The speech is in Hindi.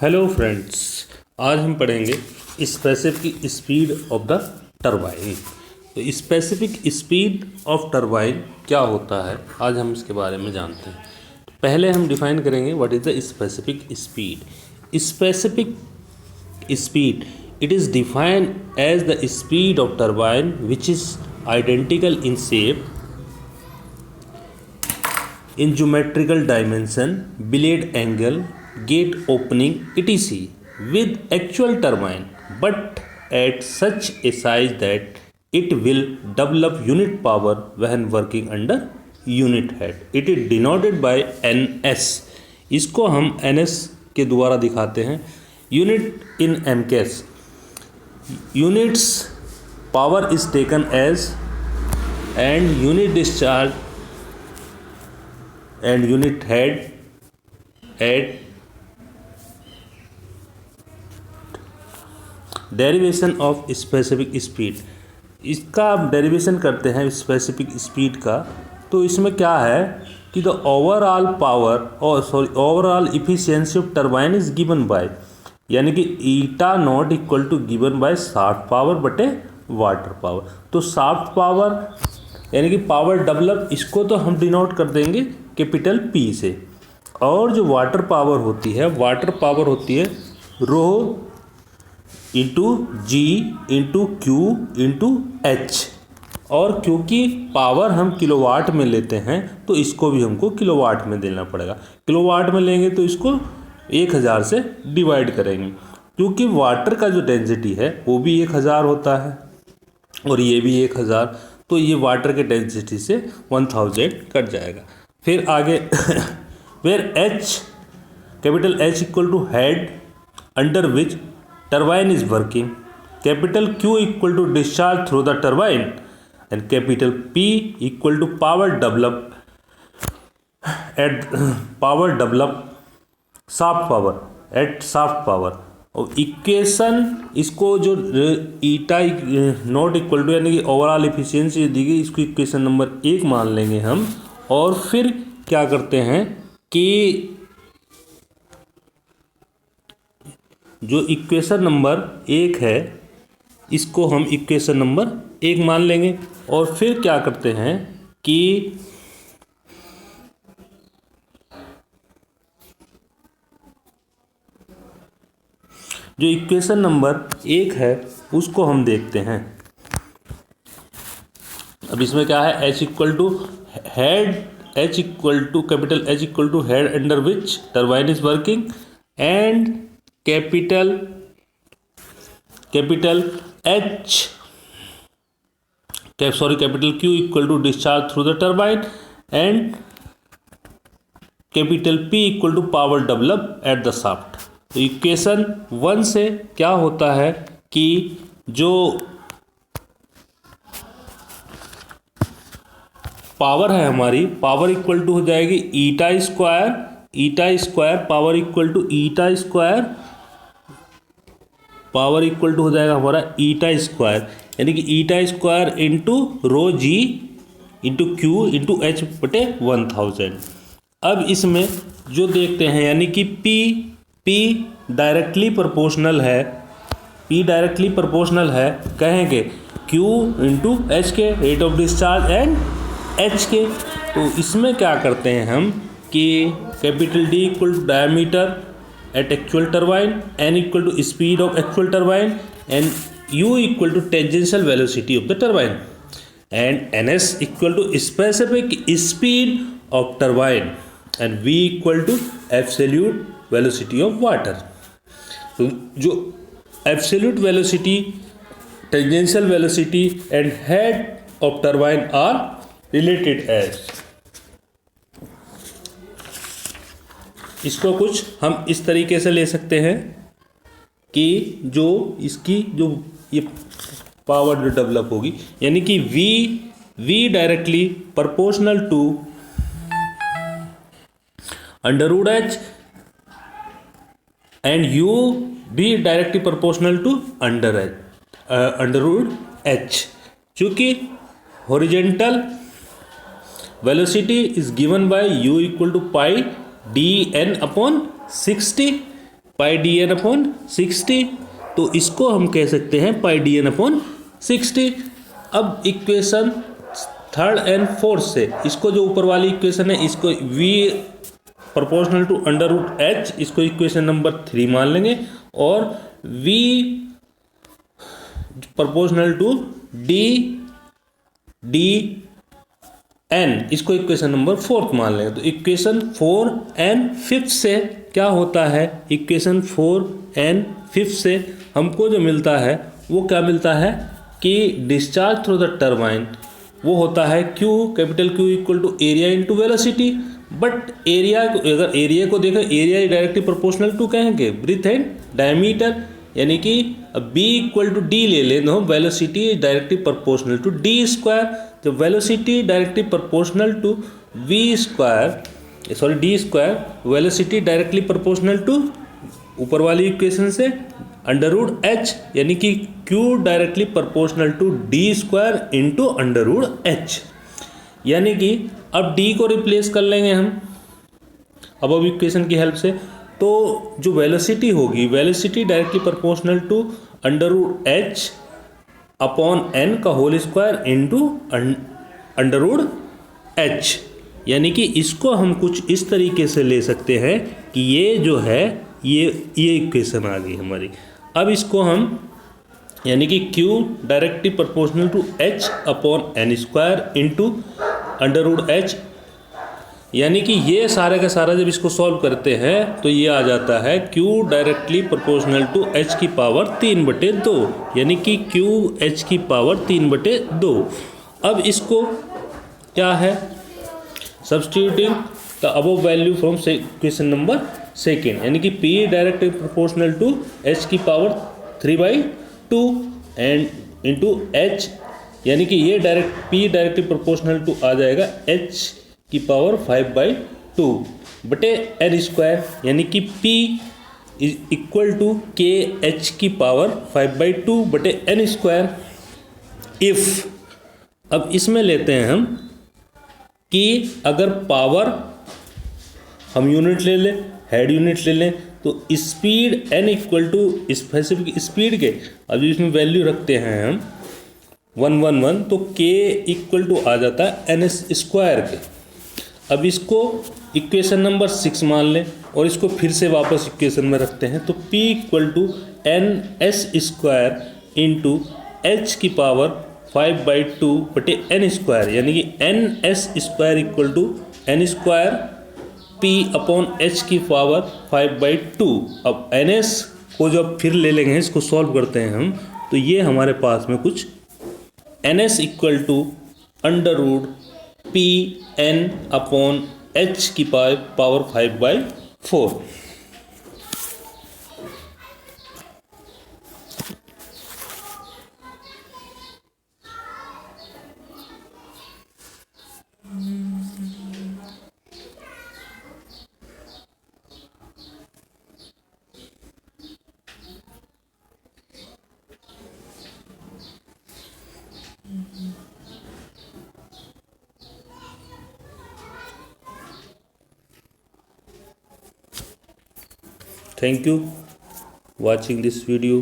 हेलो फ्रेंड्स, आज हम पढ़ेंगे specific speed of the turbine. तो स्पेसिफिक स्पीड ऑफ टरबाइन क्या होता है, आज हम इसके बारे में जानते हैं। तो पहले हम डिफाइन करेंगे what is the specific speed. Specific speed, it is defined as the speed of turbine which is identical in shape, in geometrical dimension, blade angle, gate opening, etc. with actual turbine, but at such a size that it will develop unit power when working under unit head. It is denoted by NS. इसको हम NS के द्वारा दिखाते हैं। Unit in MKS. Units power is taken as and unit discharge and unit head at derivation of specific speed. इसका आप डेरिवेशन करते हैं स्पेसिफिक स्पीड का, तो इसमें क्या है कि द ओवरऑल पावर और overall efficiency of turbine is given by, यानी कि eta naught equal to given by shaft power बटे वाटर पावर। तो शाफ्ट पावर यानी कि पावर डेवलप, इसको तो हम डिनोट कर देंगे कैपिटल पी से, और जो वाटर पावर होती है, वाटर पावर होती है रो इंटू जी इंटू क्यू इंटू एच। और क्योंकि पावर हम किलोवाट में लेते हैं तो इसको भी हमको किलोवाट में देना पड़ेगा। किलोवाट में लेंगे तो इसको 1000 से डिवाइड करेंगे, क्योंकि वाटर का जो डेंसिटी है वो भी 1000 होता है और ये भी 1000, तो ये वाटर के डेंसिटी से 1000 कट जाएगा। फिर आगे where H, capital H equal to head under which turbine is working, capital Q equal to discharge through the turbine and capital P equal to power develop shaft power at shaft power. और इक्वेशन, इसको जो ईटा नॉट इक्वल टू यानी कि ओवरऑल इफिशियंसी दी गई, इसको इक्वेशन नंबर 1 मान लेंगे हम। और फिर क्या करते हैं कि जो इक्वेशन नंबर 1 है इसको हम इक्वेशन नंबर 1 मान लेंगे। और फिर क्या करते हैं कि जो इक्वेशन नंबर 1 है उसको हम देखते हैं। अब इसमें क्या है, H equal to head, H equal to capital H equal to head under which turbine is working and capital H capital Q equal to discharge through the turbine and capital P equal to power develop at the shaft. तो इक्वेशन 1 से क्या होता है कि जो पावर है हमारी, पावर इक्वल टू हो जाएगी eta square power equal to eta square, power equal to हो जाएगा हमारा ईटा स्क्वायर, यानी कि eta square into rho g into Q into H बटे 1000। अब इसमें जो देखते हैं, यानी कि P डायरेक्टली प्रोपोर्शनल है, कहेंगे Q इंटू एच के, rate of discharge and H के। तो इसमें क्या करते हैं हम कि capital D equal to diameter at actual turbine, N equal to speed of actual turbine and U equal to tangential velocity of the turbine and NS equal to specific speed of turbine and V equal to absolute velocity of water. तो जो absolute velocity, tangential velocity and head of turbine are related as, इसको कुछ हम इस तरीके से ले सकते हैं कि जो इसकी जो ये पावर जो डेवलप होगी, यानी कि V directly proportional to under H and U be directly proportional to under root H, चूँकि horizontal velocity is given by U equal to pi dn upon 60, pi D N upon 60, तो इसको हम कह सकते हैं पाई डी एन अपॉन 60। अब इक्वेशन थर्ड एंड फोर्थ से इसको, जो ऊपर वाली इक्वेशन है, इसको v proportional to under root H, इसको इक्वेशन नंबर 3 मान लेंगे, और v proportional to D N, इसको इक्वेशन नंबर 4 मान लेंगे। तो इक्वेशन 4 एंड 5 से क्या होता है, इक्वेशन 4 एंड 5 से हमको जो मिलता है वो क्या मिलता है कि डिस्चार्ज थ्रू द टरबाइन वो होता है Q, capital Q equal to area into velocity. But area, अगर एरिया को देखें, एरिया डायरेक्टली प्रोपोर्शनल टू कहेंगे ब्रीथ एंड डायमीटर, यानी कि B इक्वल टू डी ले लें तो velocity is directly proportional to D square. तो velocity directly proportional to V square, sorry D square, velocity directly proportional to ऊपर वाली इक्वेशन से अंडर रूट एच, यानी कि Q directly proportional to D square into under root H. यानी कि अब D को रिप्लेस कर लेंगे हम अब इक्वेशन की हेल्प से, तो जो वेलोसिटी होगी, velocity directly proportional to under root H upon N का whole square into under root H. यानी कि इसको हम कुछ इस तरीके से ले सकते हैं कि ये जो है ये इक्वेशन आ गई हमारी। अब इसको हम, यानी कि Q directly proportional to H upon N square into under root H, यानी कि ये सारे का सारा जब इसको सॉल्व करते हैं तो ये आ जाता है Q directly proportional to H की पावर 3/2, यानी कि Q H की पावर 3/2। अब इसको क्या है, substituting the above value from question number second, यानी कि P directly proportional to H की पावर 3/2 एंड इंटू H, यानी कि ये P डायरेक्टली प्रोपोर्शनल टू आ जाएगा H की पावर 5/2 बटे एन स्क्वायर, यानी कि P इज इक्वल टू के एच की पावर 5/2 बटे एन स्क्वायर। इफ, अब इसमें लेते हैं हम कि अगर पावर हम यूनिट ले लें, हेड यूनिट ले लें, तो speed n equal to specific speed के, अब इसमें वैल्यू रखते हैं हम 111, तो k इक्वल टू आ जाता है एन एस स्क्वायर के। अब इसको इक्वेशन नंबर 6 मान लें और इसको फिर से वापस इक्वेशन में रखते हैं, तो P equal to N S square into H की पावर 5/2 बटे एन स्क्वायर, यानी कि N S square equal to N square P upon H की पावर 5/2। अब एन एस को जब फिर ले लेंगे, इसको सॉल्व करते हैं हम, तो ये हमारे पास में कुछ N S equal to under root P N upon H की power 5/4। Thank you watching this video.